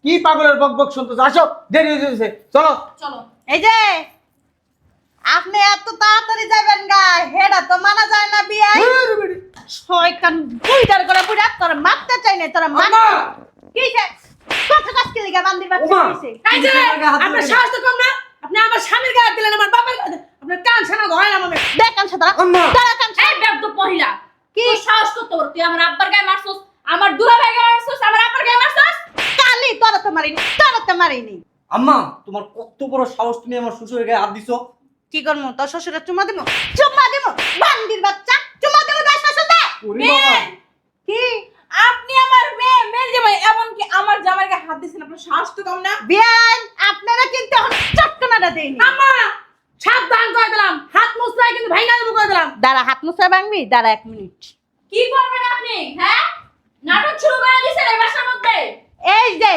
কি পাগলের বকবক শুনতেছ? আসো, দেরি হয়ে যাচ্ছে, চলো। চলো। এই যে আপনি এত তাড়াতাড়ি যাবেন গা, হেডা তো মানা যায় না বিয়াই। শয়তান বুইটার করে বুইড়া তোর মারতে চাই না, তোর মার কিসে কথা কাজ কে লাগা বান্দির বাচ্চা কিসে? এই যে আপনার সাহস তো কম না, আপনি আমার স্বামীর গায়ে দিলেন, আমার বাবার গায়ে দিলেন। আপনার কান ছানা ধরে না মানে দেখ কান সাদা তারা কান এই বেয়াদব মহিলা, কি তুই সাহস করতে পার, তুই আমার আব্বার গায়ে মারছস, আমার দুলাভাই গায়ে মারছস, আমার আব্বার গায়ে মারছস। কালি তোরা তো মারিনি, তোরা তো মারিনি। আম্মা, তোমার কত বড় সাহস, তুমি আমার শ্বশুরের গায়ে হাত দিছো? কি করমু তোর শ্বশুরের চুমা দিমু? চুমা দিমু বান্দির বাচ্চা, চুমা দিমু দাস শ্বশুর দে। ওরে বাবা, কি আপনি আমার মেয়ের জামাই, এমনকি আমার জামাইয়ের গায়ে হাত দিছেন, আপনার সাহস তো কম না। বিয়ান আপনারা কিন্তু এখন চট্টনাটা দেইনি। আম্মা সাবধান করে দিলাম, হাত মুছলাই কিন্তু ভাঙা দেবো করে দিলাম। দাঁড়া হাত মুছা ভাঙবি, দাঁড়া 1 মিনিট। কি করবেন আপনি? হ্যাঁ, নাটক শুরু করে দিয়েছেন এই বাসার মধ্যে। এই যে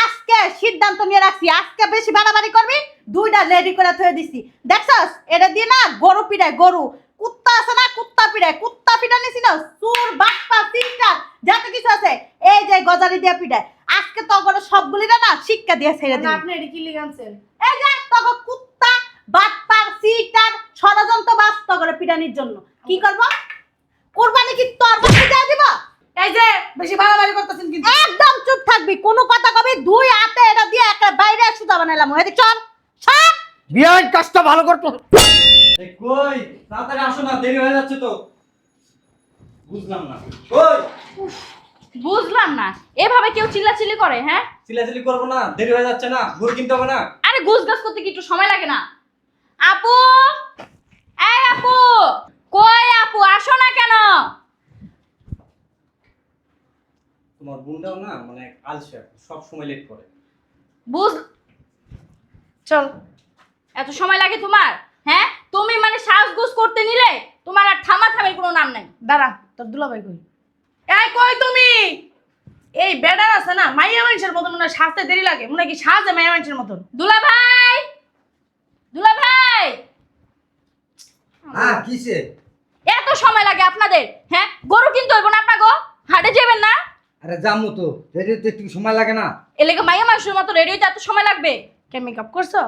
আজকে সিদ্ধান্ত নিয়ে রাখছি, আজকে বেশি বাড়াবাড়ি করবি, দুইটা রেডি করে থয়ে দিছি। দেখছস এটা দিয়ে না গরু পিড়ায়, গরু কুত্তা আছে না, কুত্তা পিড়ায়, কুত্তা পিড়া নিছি না, সুর বাটপা তিনটা যত কিছু আছে এই যে গজারি দিয়ে পিড়ায়। আজকে তো করে সবগুলি না শিক্ষা দিয়ে ছেড়ে দিই। আপনি এটা কি লিখানছেন? এই যে তখন কুত্তা বাটপার সিটার ষড়যন্ত্র বাস্ত করে পিটানির জন্য কি করব? কুরবানি কি তোর বাচ্চা দিয়ে দিব? এই যে বেশি বাড়াবাড়ি করতেছেন কিন্তু। একদম চুপ থাকবি, কোনো কথা কবি দুই হাতে এটা দিয়ে একটা বাইরে সুতা বানাইলাম। এদিক চল সব বিয়ান কাজটা ভালো করতো। এই কই, তাড়াতাড়ি আসো না, দেরি হয়ে যাচ্ছে তো। বুঝলাম না, কই বুঝলাম না, এভাবে কেউ চিল্লাচিল্লি করে? হ্যাঁ, চিল্লাচিল্লি করবো না, দেরি হয়ে যাচ্ছে না, গরু কিনতে হবে না? আরে গুছগাছ করতে কি একটু সময় লাগে না? আপু, এই আপু, কই আপু, আসো না কেন? তোমার বোনটাও না মানে আলসে, সব সময় লেট করে। বুঝ চল, এত সময় লাগে তোমার? হ্যাঁ, তুমি মানে সাজগুজ করতে নিলে তোমার আর থামাথামির কোনো নাম নাই। দাঁড়া, তোর দুলাভাই কই? এই কই তুমি? এই বেডার আছে না, মাইয়া মানুষের মতন মনে হয় সাজতে দেরি লাগে, মনে হয় কি সাজে মাইয়া মানুষের মতন। দুলাভাই, দুলাভাই, হ্যাঁ, কিসে? এত সময় লাগে আপনাদের? হ্যাঁ, গরু কিনতে হইব না আপনাকে? হাটে যাবেন না? আরে জামু তো, রেডি তো একটু সময় লাগে না? এলাকা মাইয়া মানুষের মতো রেডি হইতে এত সময় লাগবে? কে মেকআপ করছো?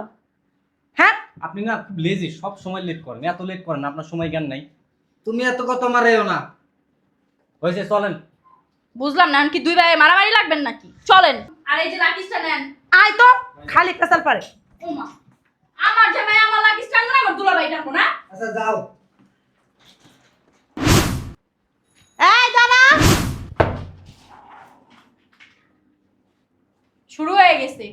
হ্যাঁ, আপনি না খুব লেজি, সব সময় লেট করেন, এত লেট করেন, আপনার সময় জ্ঞান নাই। তুমি এত কত মারেও না, হয়েছে, চলেন। বুঝলাম না, কি দুই ভাই মারামারি লাগবেন নাকি? চলেন। আর এই যে লাকিসটা নেন। আয় তো খালি পেশাল পারে। ওমা, আমার জামাই আমার লাকিসটা না, আমার দুলাভাই টানবো না? আচ্ছা যাও। এই দাঁড়া, শুরু হয়ে গেছে।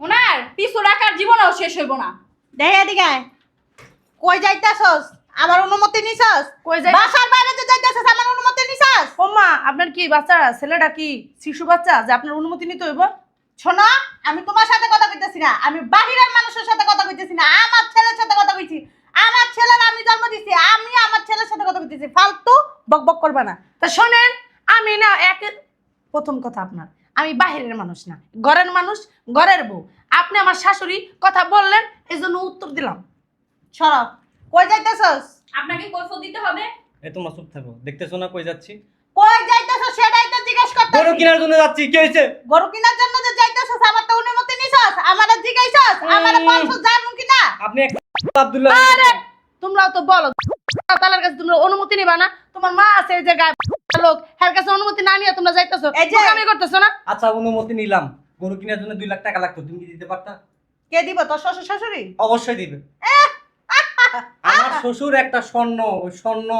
ওনার পিছু রাখার জীবনও শেষ হইব না। দেখ এদিকে আয়। কই যাইতাছস? আমার অনুমতি নিছস? কই যাই? বাসার বাইরে যে যাইতাছস আমার অনুমতি নিছস? ও মা, আপনার কি বাচ্চা, ছেলেটা কি শিশু বাচ্চা যে আপনার অনুমতি নিতে হইব? শোনো, আমি তোমার সাথে কথা কইতেছি না, আমি বাহিরের মানুষের সাথে কথা কইতেছি না, আমার ছেলের সাথে কথা কইছি। আমার ছেলের আমি জন্ম দিছি, আমি আমার ছেলের সাথে কথা কইতেছি। ফালতু বকবক করবা না। তা শোনেন, আমি না প্রথম কথা আপনার, আমি বাহিরের মানুষ না, ঘরের মানুষ, ঘরের বউ। আপনি আমার শাশুড়ি কথা বললেন, এই জন্য উত্তর দিলাম। সরো, কই যাইতাছস? আপনাকে কৈফিয়ত দিতে হবে। এই তোমরা চুপ থাকো, দেখতেছো না কই যাচ্ছি? কই যাইতাছস সেটাই তো জিজ্ঞেস করতেছি। গরু কেনার জন্য যাচ্ছি, কি হয়েছে? গরু কিনার জন্য যে যাইতাছস আমার তো অনুমতি নিছস, আমারে জিজ্ঞাসছস, আমারে বলছস যাবো কিনা? আপনি আব্দুল্লাহ, আরে তোমরাও তো বলো, তালার কাছে তোমরা অনুমতি নিবা না? তোমার মা আছে এই জায়গায় লোক, এর কাছে অনুমতি না নিয়ে তোমরা যাইতেছো, এই যে- আমি করতেছো না? আচ্ছা অনুমতি নিলাম, গরু কেনার জন্য 2 লাখ টাকা লাগতো, তুমি কি দিতে পারতা? কে দিব, তোর শ্বশুর শাশুড়ি? অবশ্যই দিবে। আমার শ্বশুর একটা স্বর্ণ, ওই স্বর্ণ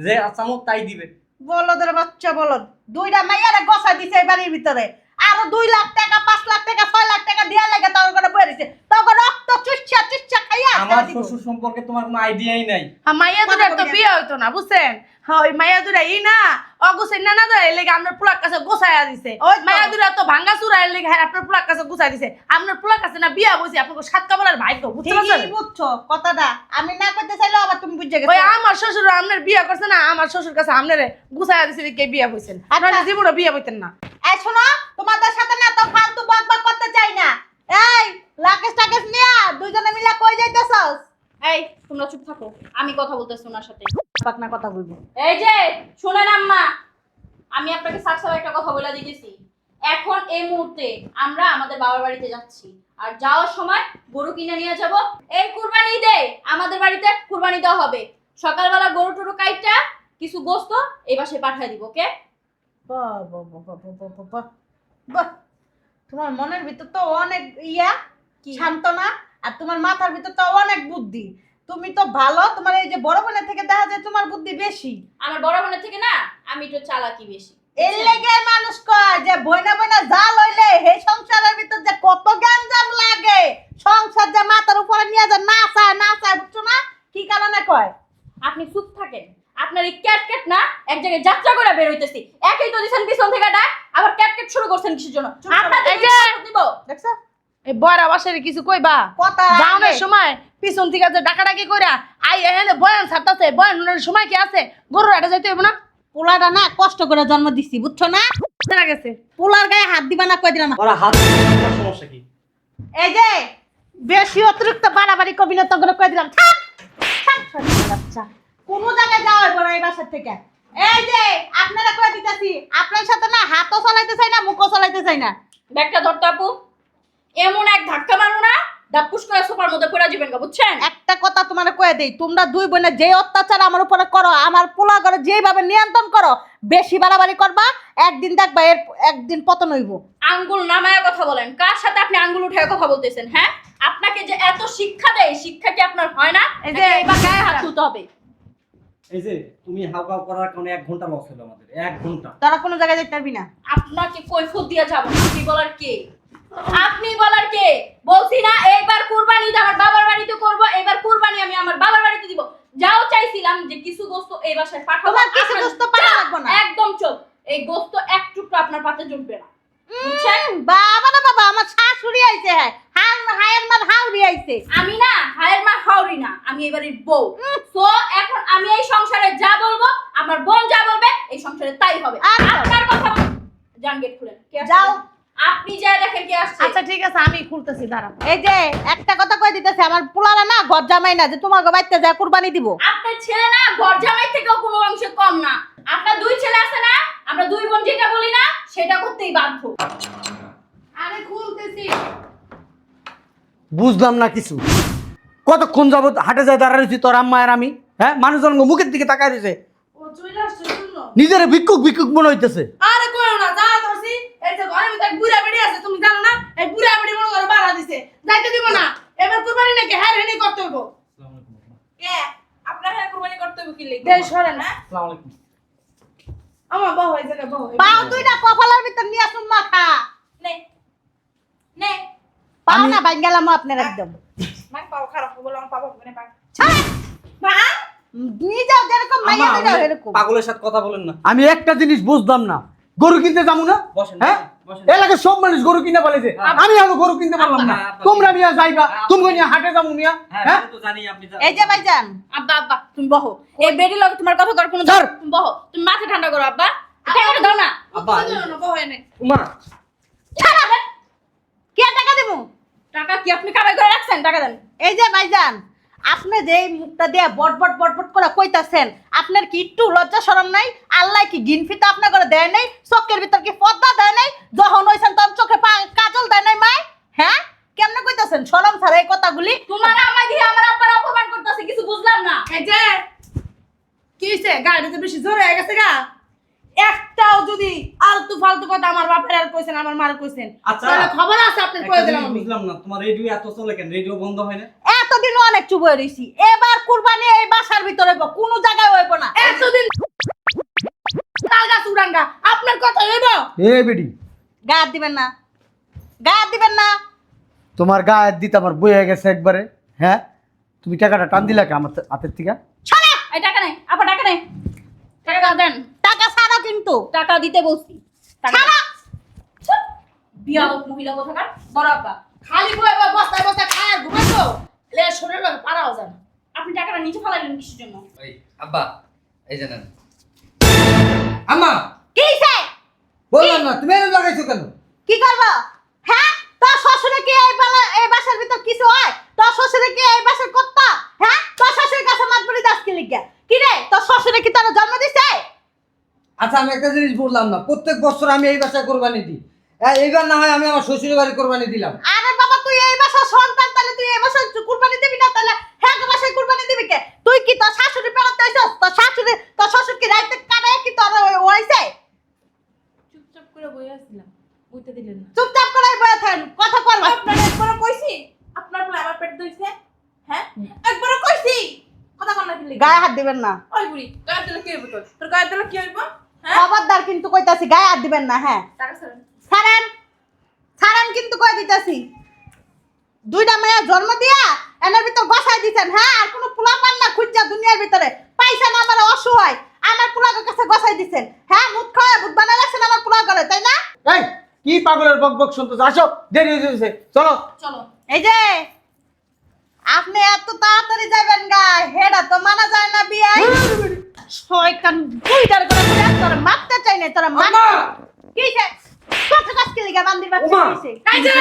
যে আচামত তাই দিবে। বলদের বাচ্চা বলদ, দুইটা মাইয়ারে গসা দিছে এই বাড়ির ভিতরে, আরো 2 লাখ টাকা 5 লাখ টাকা 6 লাখ টাকা দিয়া লাগে তোর করে বয়ে দিছে, তোর রক্ত চুচ্ছা চুচ্ছা খাইয়া আমার শ্বশুর সম্পর্কে তোমার কোনো আইডিয়াই নাই। মাইয়া দুরার তো বিয়ে হইতো না, বুঝছেন? হ্যাঁ, ওই মাইয়া দুরা না অগুছেন না দেয় লেগে আপনার পোলার কাছে গোছাইয়া দিছে। ওই তো। মাইয়া দুরা তো ভাঙ্গা চুরা লেগে আপনার পোলার কাছে গোছাই দিছে। আপনার পোলার কাছে না বিয়া বসে আপনাকে 7 কামলার ভাগ্য, বুঝতে পারছেন? ঠিকই বুঝছো কথাটা, আমি না করতে চাইলেও আবার তুমি বুঝে ওই গেছো। আমার শ্বশুর আপনার বিয়া করছে না, আমার শ্বশুর কাছে আপনারে গুছাইয়া দিছে কে বিয়া হইছেন। আপনারা জীবনে বিয়া হইতেন না। এই শোনো, তোমাদের সাথে না তো ফালতু বকবক করতে চাই না। এই লাকেশ টাকেশ নিয়া দুইজনে মিলে কই যাইতেছস? এই তোমরা চুপ থাকো, আমি কথা বলতেছি ওনার সাথে। পাকনা কথা বলবো। এই যে শুনেন আম্মা, আমি আপনাকে সাকসাও একটা কথা বলে দিতেছি। এখন এই মুহূর্তে আমরা আমাদের বাবার বাড়িতে যাচ্ছি, আর যাওয়ার সময় গরু কিনে নিয়ে যাব। এই কুরবানি ঈদে আমাদের বাড়িতে কুরবানি দেওয়া হবে। সকালবেলা গরু টরু কাইটা কিছু গোস্ত এই বাসায় পাঠিয়ে দিব। ওকে? বাহ বাহ বাহ বাহ বাহ বাহ বাহ বাহ। তোমার মনের ভিতর তো অনেক কি? সান্ত্বনা, আর তোমার মাথার ভিতর তো অনেক বুদ্ধি। তুমি তো ভালো, তোমার এই যে বড় বোনের থেকে দেখা যায় তোমার বুদ্ধি বেশি। আমার বড় বোনের থেকে না আমি একটু চালাকি বেশি। এর লেগে মানুষ কয় যে বইনা বইনা জাল হইলে হে সংসারের ভিতর যে কত গ্যাঞ্জাম লাগে, সংসার যে মাথার উপরে নিয়ে যায় না চায় বুঝছো না কি কারণে কয়? আপনি চুপ থাকেন। আপনার এই ক্যাট ক্যাট না এক জায়গায় যাত্রা করে বের হইতেছি। একই তো দিছেন পিছন থেকে ডাক, আবার ক্যাট ক্যাট শুরু করছেন কিসের জন্য? আপনার এই যে দিব দেখছো এই বড় বাসার কিছু কইবা কথা যাওয়ার সময় পিছন থেকে যে ডাকাডাকি কইরা আই এখানে বয়ান ছাড়তাছে, বয়ানের সময় কি আছে? গরুর হাটে যাইতে হইব না? পোলাটা না কষ্ট করে জন্ম দিছি বুঝছো না, চলে গেছে। পোলার গায়ে হাত দিবা না কই দিলাম। ওরা হাত তোমার সমস্যা কি? এই যে বেশি অতিরিক্ত বাড়াবাড়ি করবি না তখন কই দিলাম। থাক থাক সত্যি বাচ্চা, কোন জায়গায় যাওয়া হইব না এই বাসার থেকে। এই যে আপনারা কই দিতাছি, আপনার সাথে না হাতও চলাইতে চাই না মুখও চলাইতে চাই না। ব্যাগটা ধরতে আপু, এমন এক ধাক্কা মারবো না ডাপুস করে সোফার মধ্যে পড়ে যাবেন গা, বুঝছেন? একটা কথা তোমারে কয়ে দেই, তোমরা দুই বোনে যে অত্যাচার আমার উপরে করো, আমার পোলা করে যেভাবে নিয়ন্ত্রণ করো, বেশি বাড়াবাড়ি করবা, একদিন দেখবা এর একদিন পতন হইব। আঙ্গুল নামায় কথা বলেন। কার সাথে আপনি আঙ্গুল উঠায় কথা বলতেছেন? হ্যাঁ, আপনাকে যে এত শিক্ষা দেয়, শিক্ষা কি আপনার হয় না? এই যে এবার গায়ে হাত তুলতে হবে। এই যে তুমি হাওকাও করার কারণে 1 ঘন্টা লস হলো আমাদের, 1 ঘন্টা। তোরা কোনো জায়গায় যেতে পারবি না। আপনাকে কৈফিয়ত দিয়ে যাব। আপনি বলার কে? আপনি বলার কে? বলছি না এইবার কুরবানি ঈদ আমার বাবার বাড়িতে করব, এবার কুরবানি আমি আমার বাবার বাড়িতে দিব। যাও চাইছিলাম যে কিছু গোস্ত এই বাসায় পাঠাবো, তোমার কিছু আপনার- গোস্ত পাঠা লাগবে না। একদম চুপ। এই গোস্ত এক টুকরো আপনার পাতে জুটবে না, বুঝছেন? বাবা না বাবা, আমার শাশুড়ি আইছে, হায়ের মার হাউরি আইছে। আমি না হায়ের মা হাওরি না, আমি এবারের বউ। সো এখন আমি এই সংসারে যা বলবো, আমার বোন যা বলবে এই সংসারে তাই হবে। আচ্ছা। আপনার কথা জান গেট খুলেন। কে আসছে? যাও। আপনি যা দেখেন কে আসছে। আচ্ছা ঠিক আছে, আমি খুলতেছি, দাঁড়াও। এই যে একটা কথা কই দিতেছে, আমার পোলারা না ঘর জামাই না যে তোমার বাড়িতে যা কুরবানি দিব। আপনার ছেলে না ঘর জামাই থেকেও কোনো অংশে কম না। আপনার 2 ছেলে আছে না, আমরা 2 বোন যেটা বলি না সেটা করতেই বাধ্য। আরে খুলতেছি। বুঝলাম না কিছু। কতক্ষণ যাবত হাটে যায় দাঁড়া রয়েছি তোর আম্মা আর আমি, হ্যাঁ? মানুষজন মুখের দিকে তাকায় রয়েছে, ও চলে আসছে শুনলো। নিজের ভিক্ষুক মনে হইতেছে। আরে কইও না, যা ধরছি। এই যে ঘরের ভিতরে বুড়া বেড়ি আছে, তুমি জানো না? এই বুড়া বেড়ি মনে করে বাড়া দিছে, যাইতে দিব না। এবার কুরবানি নাকি হ্যাঁ হেনি করতে হইব। কে আপনার হ্যাঁ কুরবানি করতে হবে কি লিখবে? দেশ সরে না। আসসালামু আলাইকুম। আমার বউ হয়ে যাবে, বউ। পাও দুইটা কপালের ভিতর নিয়ে আসুন মাখা। নে নে পাও না বাইন গেলাম আপনার একদম। মাই পাও খারাপ বলে আমার পাপা মানে পায়। মা নিয়ে যাও যেরকম মাইয়া আম্মা, নিয়ে যাও আপনি এরকম। পাগলের সাথে কথা বলেন না। আমি একটা জিনিস বুঝলাম না, গরু কিনতে যাবো না? বসেন, হ্যাঁ, বসেন। এলাকার সব মানুষ গরু কিনে বলেছে, আমি এখনো গরু কিনতে পারলাম না। আব্বা, তোমরা মিয়া যাইবা, আব্বা। তুমি নিয়ে হাটে যাবো মিয়া, হ্যাঁ হ্যাঁ? আমি তো জানি আপনি এই যে ভাইজান, আব্বা আব্বা তুমি বহো। এই বেডি লগে তোমার কথা কর কোনো স্যার। তুমি বহো। তুমি মাথা ঠান্ডা করো আব্বা। ঠান্ডা দাও না। আব্বা না, বউ হয় না। উমা, ছাড়া কে টাকা দেবো? টাকা কি আপনি কামাই করে রাখছেন? টাকা দেন। এই যে ভাইজান, আপনি যে এই মুখটা দিয়ে বটবট করে কইতাছেন, আপনার কি একটু লজ্জা শরম নাই? আল্লাহ কি গিনফিতা আপনার করে দেয় নাই? চোখের ভিতর কি পর্দা দেয় নাই? যখন হইছেন তখন চোখে কাজল দেয় নাই মাই? হ্যাঁ, কেমনে কইতাছেন শরম ছাড়া এই কথাগুলি? তোমার আম্মা দিয়ে আমার আব্বার অপমান করতেছে, কিছু বুঝলাম না। এই যে কি হইছে? গাড়িতে বেশি জোরে হয়ে গেছে গা। একটাও যদি আলতু ফালতু কথা আমার বাপের আর কইছেন, আমার মার কইছেন, আচ্ছা। তাহলে খবর আছে আপনার কই একটা দিলাম জিনিস আমি। বুঝলাম না, তোমার রেডিও এত চলে কেন? রেডিও বন্ধ হয় না? এতদিন অনেক চুপ হয়ে রইছি, এবার কুরবানি এই বাসার ভিতরে হইব, কোনো জায়গায় হইব না। এতদিন তাল গাছ উড়াঙ্গা আপনার কথা হইব? এ বেডি, গায়ে হাত দিবেন না, গায়ে হাত দিবেন না। তোমার গায়ে দিতে আমার বই হয়ে গেছে একবারে, হ্যাঁ? তুমি টাকাটা টান দিলা কে আমার হাতের থেকে? ছাড়া এই টাকা নেই আপা, টাকা নেই। টাকা দেন। টাকা ছাড়া কিন্তু টাকা দিতে বলছি। টাকা ছাড়া। ছুট। বিয়াদব মহিলা কোথাকার। বড় আব্বা খালি বই বই বস্তায় বস্তায় খায় ঘুমাইছো, লে শরীর পারাও যায় না। আপনি টাকাটা নিচে ফেলাইলেন কিসের জন্য? ওই আব্বা এই যে নেন। আম্মা কি হইছে? বললাম না, তুমি এনে লাগাইছো কেন? কি করবো? হ্যাঁ, তোর শ্বশুরে কি এই বাসার ভিতর কিছু হয়? তোর শ্বশুরে কি এই বাসার কর্তা? হ্যাঁ, তোর শ্বশুরের কাছে মাতবরি দাস কি লিখা? কি রে, তোর শ্বশুরে কি তোর জন্ম দিছে? আচ্ছা আমি একটা জিনিস বললাম না, প্রত্যেক বছর আমি এই বাসায় কোরবানি দিই, এইবার না হয় আমি আমার শ্বশুরের বাড়ি কোরবানি দিলাম। আরে বাবা তুই এই বাসার সন্তান, তাহলে তুই এই বাসায় কুরবানি দিবি না? তাহলে হ্যাঁ গো বাসায় কুরবানি দিবি কে? তুই কি তোর শাশুড়ি পেরাতে হইছস? তোর শ্বশুর কি রাইতে কাটায় কি তোর হইছে? চুপচাপ করে বইয়া আসছিলাম, বইতে দিলেন না। চুপচাপ করে বসে থাক, কথা কর না। আপনার একবারও কইছি আপনার বলে আমার পেট ধইছে? হ্যাঁ একবারও কইছি কথা কম না কি লাগি? গায়ে হাত দিবেন না। ওই বুড়ি গায়ে দিলে কি হইব তোর? তোর গায়ে দিলে কি হইব? হ্যাঁ খবরদার কিন্তু কইতাছি গায়ে হাত দিবেন না। হ্যাঁ টাকা ছাড়েন। ছাড়েন, ছাড়েন কিন্তু কই দিতাছি। দুইটা মেয়ে জন্ম দিয়া এনার ভিতর বসাই দিছেন। হ্যাঁ আর কোনো পোলা পান না খুঁজা দুনিয়ার ভিতরে পাইছেন আমার অসহায়, আমার পোলার কাছে বসাই দিছেন। হ্যাঁ মুখ খাওয়া ভূত বানাই রাখছেন আমার পোলা করে, তাই না? এই কি পাগলের বকবক শুনতেছ? আসো, দেরি হয়ে যাচ্ছে, চলো। চলো। এই যে আপনি এত তাড়াতাড়ি যাবেন গা, হেডা তো মানা যায় না বিয়াই। শয়তান দুইটার করে করে তোর মারতে চাই না, তোর মার কিছে কত কষ্ট লাগা বান্দির বাচ্চা ওমা! কিছে। এই যে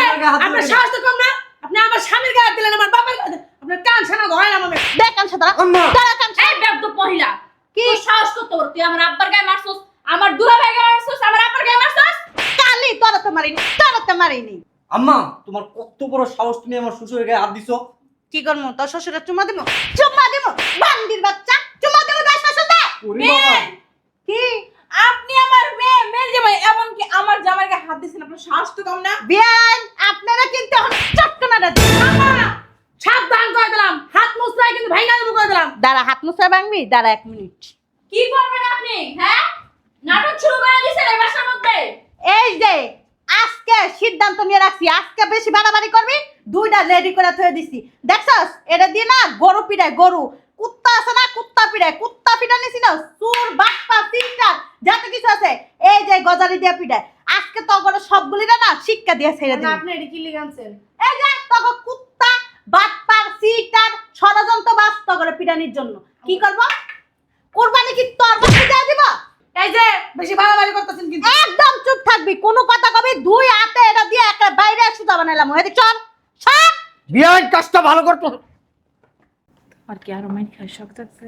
আপনার সাহস তো কম না? আপনি আমার স্বামীর গায়ে দিলেন, আমার বাবার আপনার কান ছানা ধরে না আমি। দেখ কান সাদা আম্মা! দাঁড়া কান এই বেদ্য মহিলা, কি? কি সাহস কত বড়? তুই আমার আব্বার গায়ে মারছস, আমার দুলাভাই গায়ে মারছস, আমার আব্বার গায়ে মারছস। কালি তোর তো মারিনি, তোর তো মারিনি। আম্মা, তোমার কত বড় সাহস, তুমি আমার শ্বশুরের গায়ে হাত দিছো? কি করবো? তোর শ্বশুরের চুমা দিব? চুমা দিব বান্দির বাচ্চা, চুমা দিব দাস শ্বশুরটা। ওরে বাবা! কি আপনি আমার মেয়ের জামাই, এমনকি আমার জামাইয়ের গায়ে হাত দিয়েছেন, আপনার সাহস তো কম না? বিয়ান আপনারা কিন্তু এখন চটকনাটা দিন। সাবধান করে দিলাম, হাত মুছলাই কিন্তু ভাঙা দেবো করে দিলাম। দাঁড়া হাত মুছা ভাঙবি, দাঁড়া 1 মিনিট। কি করবেন আপনি? হ্যাঁ, নাটক শুরু করে দিয়েছেন এই বাসার মধ্যে। এই যে আজকে সিদ্ধান্ত নিয়ে রাখছি, আজকে বেশি বাড়াবাড়ি করবি, দুইটা রেডি করে থয়ে দিছি। দেখছস এটা দিয়ে না গরু পিড়ায়, গরু কুত্তা আছে না, কুত্তা পিড়ায়, কুত্তা পিড়া নিছি না, সুর বাটপা তিনটা যত কিছু আছে এই যে গজারি দিয়ে পিড়ায়। আজকে তো করে সবগুলিরা না শিক্ষা দিয়ে ছেড়ে দিই। আপনি এটি কি লিগানছেন? এই যে তখন কুত্তা বাটপার সিটার ষড়যন্ত্র বাস্ত করে পিড়ানির জন্য কি করব? কুরবানি কি তোর বাসা দিয়ে দিব? এই যে বেশি বাড়াবাড়ি করতেছেন কিন্তু। একদম চুপ থাকবি, কোনো কথা কবি দুই হাতে এটা দিয়ে একটা বাইরে সুতা বানাইলাম। এদিক চল সব বিয়ার কাজটা ভালো করতো। আর কি আরো মাইন খাই শখ থাকছে?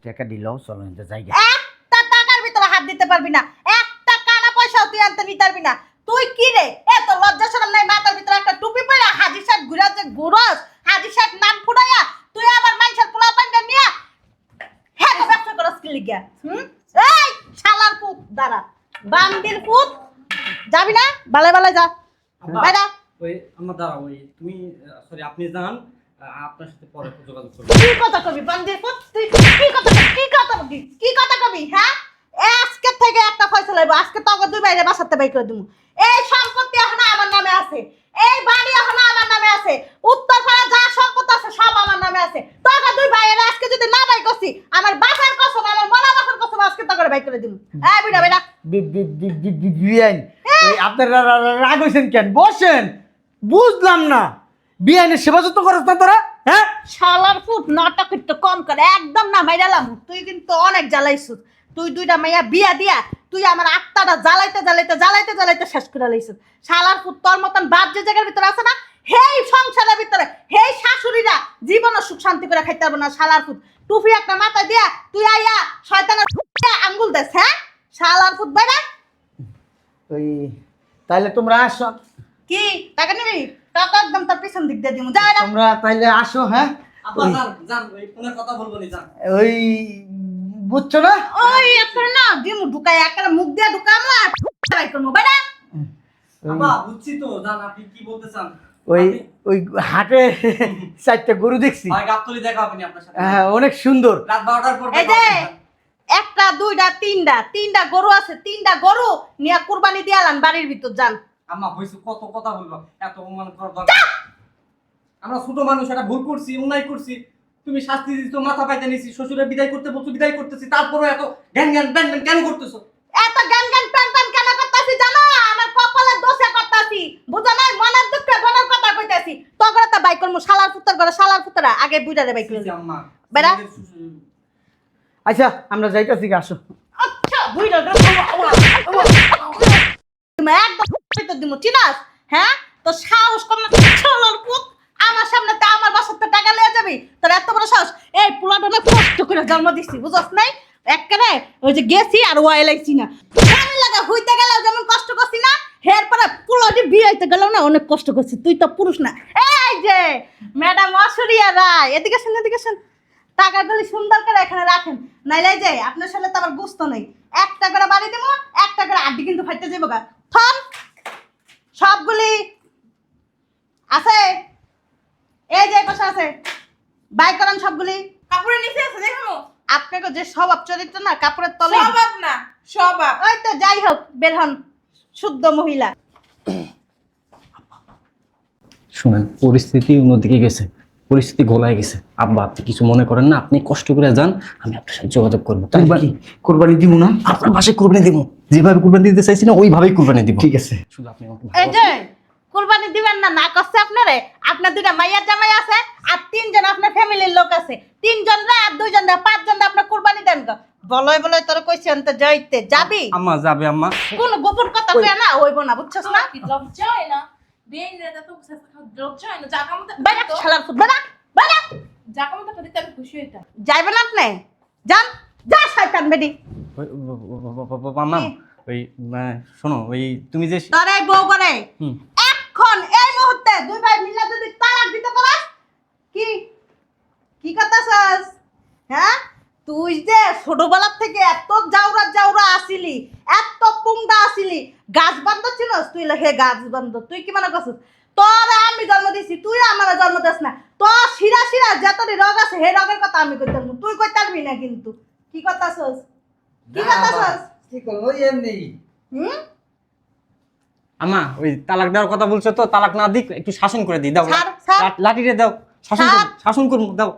টাকা দিলাও, চলো এতে জায়গা। একটা টাকার ভিতরে হাত দিতে পারবি না, একটা কানা পয়সাও তুই আনতে নিতে পারবি না। তুই কি রে এত লজ্জা শরম নাই? মাথার ভিতরে একটা টুপি পরে হাজি সাহেব ঘুরাতে ঘুরস, হাজি সাহেব নাম ফুড়াইয়া তুই আবার মানুষের পোলা পান্ডা নিয়া হ্যাঁ তো ব্যবসা করস কি লিগা? এই শালার পুত, দাঁড়া বান্দির পুত, যাবি না? বালে বালে যা বাইরা। ওই আমার দাঁড়া, ওই তুমি সরি আপনি যান, আপনার সাথে পরে যোগাযোগ করব। কি কথা কবি বান্দির পুত? তুই কি কথা কবি? কি কথা কবি? কি কথা কবি? হ্যাঁ আজকে থেকে একটা ফয়সালা হইব, আজকে তোকে দুই বাইরে বাসাতে বাই করে দিমু। এই সম্পত্তি এখন আমার নামে আছে, এই বাড়ি এখন আমার নামে আছে, উত্তরপাড়া যা সম্পত্তি আছে সব আমার নামে আছে। তোকে দুই বাইরে আজকে যদি না বাই করছি, আমার বাসার কসম, আমার মরা বাসার কসম, আজকে তোকে বাই করে দিমু। এই বিড়া বেটা বিয়ান, আপনারা রাগ হইছেন কেন? বসেন, বুঝলাম না। বিয়ানের সেবা যত্ন করছ না তোরা? হ্যাঁ, শালার ফুট নাটক একটু কম করে, একদম না মাইরালাম। তুই কিন্তু অনেক জ্বালাইছিস, তুই দুইটা মাইয়া বিয়া দিয়া তুই আমার আত্মাটা জ্বালাইতে জ্বালাইতে জ্বালাইতে জ্বালাইতে শেষ করে লাইছিস। শালার ফুট তোর মতন বাপ যে জায়গার ভিতরে আছে না, হেই সংসারের ভিতরে হেই শাশুড়িরা জীবনও সুখ শান্তি করে খাইতে পারবো না। শালার ফুট টুপি একটা মাথায় দিয়া তুই আইয়া শয়তানের আঙ্গুল দেস। হ্যাঁ শালার ফুট বাইরা। ওই তাইলে তোমরা আসো, কি টাকা নিবি? টাকা একদম তোর পিছন দিক দিয়ে দিমু, যা এরা। তোমরা তাইলে আসো। হ্যাঁ, আব্বা যান যান, ওই ফোনে কথা বলবো নি, যান। ওই বুঝছো না? ওই একটা না দিমু ঢুকাই, একটা মুখ দিয়ে ঢুকামু আর ট্রাই করবো বাইরা। আব্বা বুঝছি তো, যান। আপনি কি বলতে চান? ওই ওই হাটে 4টা গরু দেখছি, ভাই গাবতলি দেখা হবে নি আপনার সাথে। হ্যাঁ অনেক সুন্দর। রাত 12টার পর এই যে একটা দুইটা তিনটা গরু আছে, তিনটা গরু নিয়ে কুরবানি দিয়ে আলান বাড়ির ভিতর যান। আম্মা হইছে কত কথা বলবো, এত অপমান করার দরকার। আমরা ছোট মানুষ, এটা ভুল করছি, অন্যায় করছি। তুমি শাস্তি দিছো, মাথা পাইতে নিছি, শ্বশুরের বিদায় করতে বলছো, বিদায় করতেছি, তারপরে এত জ্ঞান জ্ঞান প্যান প্যান কেন করতেছো? এত গান গান প্যান প্যান কেন করতাছি জানো? আমার কপালে দোষে করতাছি, বুঝা নাই? মনের দুঃখে মনের কথা কইতাছি। তগরে তো বাইক করমু, শালার পুত্তর করে শালার পুত্তরা আগে বুইড়ারে বাইক ছি, করে। আম্মা বেড়া। তোমাদের শ্বশুর- আচ্ছা আমরা যাইতাছি, আসো। আচ্ছা বুইড়া তুমি একদম তো দিমু, চিনাস? হ্যাঁ তো সাহস কম না, শালার পুত আমার সামনে তে আমার বাসাতে টাকা লয়ে যাবি? তোর এত বড় সাহস? এই পোলাটা না কষ্ট করে জন্ম দিছি, বুঝছ নাই? একবারে ওই যে গেছি আর ওয়াইলাইছি না, কানে লাগা হইতে গেলে যেমন কষ্ট করছি না, এরপরে পুরোটি বিয়ে হইতে গেল না অনেক কষ্ট করছি, তুই তো পুরুষ না। এই যে ম্যাডাম অসুরিয়া রায়, এদিকে শুন এদিকে শুন, টাকাগুলি সুন্দর করে এখানে রাখেন, নাইলে যে আপনার সাথে তো আমার গুস্ত নেই। একটা করে বাড়ি দেবো, একটা করে আড্ডি কিন্তু ফাইতে যাবো গা। থন সবগুলি আছে, এই যে পাশে আছে, বাই করেন সবগুলি। কাপড়ের নিচে আছে দেখো। আপনাকে যে স্বভাব চরিত্র না কাপড়ের তলে, স্বভাব না স্বভাব। ওই তো যাই হোক বের হন, শুদ্ধ মহিলা। শুনেন, পরিস্থিতি অন্যদিকে গেছে, পরিস্থিতি গোলায় গেছে। আব্বা আপনি কিছু মনে করেন না, আপনি কষ্ট করে যান, আমি আপনার সাথে যোগাযোগ করবো। তাই কি কোরবানি দিব না? আপনার বাসায় কোরবানি দিব, যেভাবে কোরবানি দিতে চাইছি না ওইভাবেই কোরবানি দিব। ঠিক আছে। শুধু আপনি আমাকে এই যে কুরবানি দিবেন না, না করছে আপনারে, আপনার দুইটা মাইয়ার জামাই আছে আর তিনজন আপনার ফ্যামিলির লোক আছে, তিনজন রে আর দুইজন রে, পাঁচজন রে আপনার কুরবানি দেন গো। বলয় বলয় তোর কইছি অন্ত যাইতে যাবি, আম্মা যাবে আম্মা। কোন গোপন কথা কইয়া না হইব না, বুঝছস না? লজ্জা হয় না? বিয়ে নিয়ে তো লজ্জা হয় না? জাকা মতো বাইরে শালার ফুট বাইরে বাইরে, জাকা মতো দিতে আমি খুশি হইতাম। যাইবেন আপনি, যান যা শয়তান বেডি। মামা ওই শোনো, ওই তুমি যে তোর এই বউ করে হুম। এখন এই মুহূর্তে দুই ভাই মিলে যদি তালাক দিতে পারস, কি কি করতেছস? হ্যাঁ, তুই যে ছোটবেলার থেকে এত জাউরা জাউরা আসিলি, এত পুংদা আসিলি, গাছ বান্ধব ছিলস তুই, হে গাছ বান্ধব, তুই কি মনে করছিস তোর আমি জন্ম দিছি, তুই আমার জন্ম দিস না? তোর শিরা শিরা যতটি রোগ আছে হে রোগের কথা আমি কইতাম, তুই কইতে পারবি না। কিন্তু কি করতেছস, কি করতেছস? কি করব এমনি? হুম, আম্মা ওই তালাক দেওয়ার কথা বলছো তো, তালাক না দিক একটু শাসন করে দিই, দাও ছাড়, ছাড়। লাঠিরে দাও, শাসন ছাড়। শাসন করবো, দাও।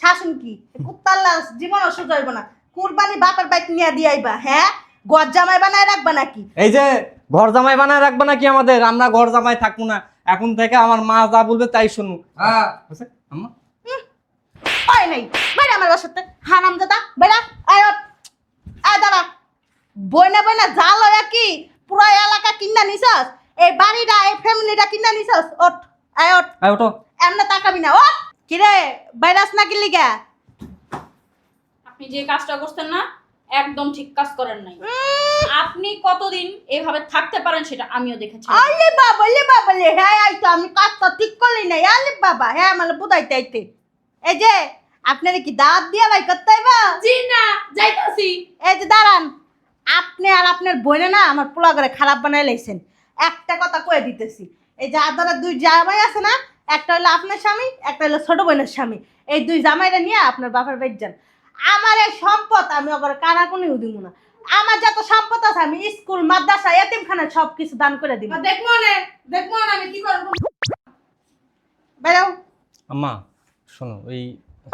শাসন কি কুত্তাল্লা জীবন অসুখ হইব না, কুরবানি বাপের বাইক নিয়ে দিয়ে আইবা, হ্যাঁ গজ জামাই বানায় রাখবা নাকি? এই যে ঘর জামাই বানায় রাখবে নাকি আমাদের? আমরা ঘর জামাই থাকবো না, এখন থেকে আমার মা যা বলবে তাই শুনু। হ্যাঁ বুঝছে আম্মা? হয় নাই বাইরে আমার বাসাতে, হারাম দাদা বাইরা আয় ওঠ, আয় দাঁড়া, বইনা বইনা জাল হইয়া কি পুরো এলাকা কিনা নিছস, এই বাড়িটা এই ফ্যামিলিটা কিনা নিছস, ওঠ আয় ওঠ, আয় ওঠো। এমনে তাকাবি না, ওঠ। কিরে বাইরাস না কি লিগা? আপনি যে কাজটা করছেন না, একদম ঠিক কাজ করেন নাই। আপনি কতদিন এভাবে থাকতে পারেন সেটা আমিও দেখেছি। আলে বাবা লে বাবা লে, হ্যাঁ আই তো আমি কাজটা ঠিক করলি নাই, আলে বাবা হ্যাঁ মানে বুঝাইতে আইতে। এই যে আপনারে কি দাঁত দিয়া ভাই করতে হইবা? জি না, যাইতাছি। এই যে দাঁড়ান, আপনি আর আপনার বোনে না আমার পোলা করে খারাপ বানাই লাইছেন। একটা কথা কয়ে দিতেছি, এই যে আদারের দুই জামাই আছে না, একটা হলো আপনার স্বামী, একটা হলো ছোট বোনের স্বামী, এই দুই জামাইরা নিয়ে আপনার বাপের বাড়ি যান। আমার এই সম্পদ আমি ওপর কানাকুনিও দিব না, আমার যত সম্পদ আছে আমি স্কুল মাদ্রাসা এতিমখানা সব কিছু দান করে দিব। দেখবো না আমি কি করবো। বেরো। আম্মা শোনো, ওই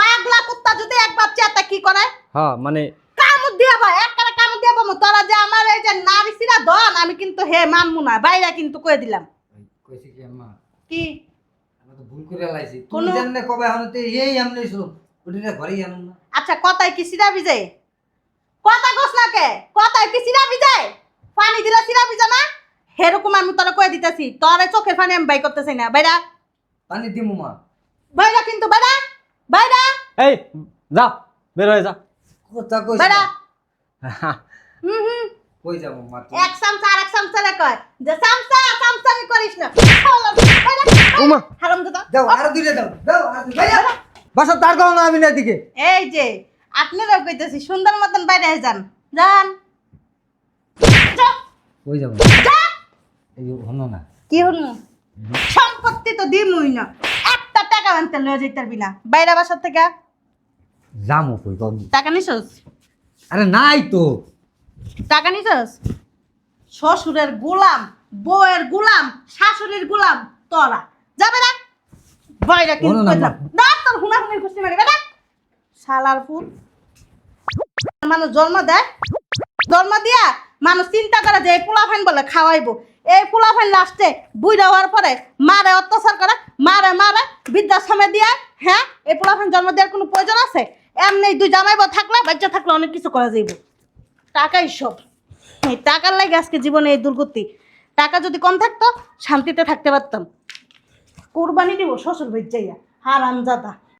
পাগলা কুত্তা যদি একবার চেতা কি করে, হ্যাঁ মানে কামড় দিয়া ভাই একটা কামড় দিয়া পাবো। তোরা যে আমার এই যে নারী সিরা দন, আমি কিন্তু হে মানমু না, বাইরা কিন্তু কয়ে দিলাম। কইছি কি আম্মা, কি আমি তো ভুল করে লাইছি। তুমি কোনো- জানলে কবে হনতে এই আমনে শুনো ওদিনে ঘরেই আনুন না। আচ্ছা কথায় কি সিরা ভিজে? কথা কস না কে? কথায় কি সিরা ভিজে? পানি দিলে সিরা ভিজে না? হেরকম আমি তোরা কয়ে দিতেছি, তোর চোখের পানি আমি বাই করতেছি না। বাইরা পানি দিমু মা। বাইরা কিন্তু বাইরা বাইরা এই যা, বের হয়ে যা। কথা কইছ বাইরা। হুম কই যাব মা? এক চামচা আর এক চামচা রে কয় যে চামচা চামচামি করিস না। ওমা হারাম দাদা। দাও আর দুইটা দাও, দাও আর দুইটা। বাইরা বাসা তার গাও না আমি না দিকে। এই যে আপনারাও কইতেছি সুন্দর মতন বাইরে যান, যান। কই যাব? এই হনো না। কি হলো? সম্পত্তি তো দিমুই না, একটা টাকা আনতে লয়ে যাইতে পারবি না বাইরে বাসার থেকে। জামু কই কম। টাকা নিছস? আরে নাই তো। টাকা নিছস? শ্বশুরের গোলাম, বউয়ের গোলাম, শাশুড়ির গোলাম তোরা। যাবে না বাইরে কিন্তু হলো না, কইলাম। না তোর হুনাহুনি খুশি মানে বেটা শালার ফুল। মানুষ জন্ম দেয়, জন্ম দিয়া মানুষ চিন্তা করে যে এই পোলাফাইন বলে খাওয়াইবো, এই পোলাফাইন লাস্টে বুইড়া হওয়ার পরে মারে অত্যাচার করে, মারে মারে বৃদ্ধাশ্রমে দিয়া। হ্যাঁ, এই পোলাফাইন জন্ম দেওয়ার কোনো প্রয়োজন আছে? এমনি দুই জামাইবো থাকলে বাচ্চা থাকলে অনেক কিছু করা যাইব। টাকাই সব, এই টাকার লাগে আজকে জীবনে এই দুর্গতি। টাকা যদি কম থাকতো শান্তিতে থাকতে পারতাম। কোরবানি দিব শ্বশুর বাড়ি যাইয়া, হারামজাদা।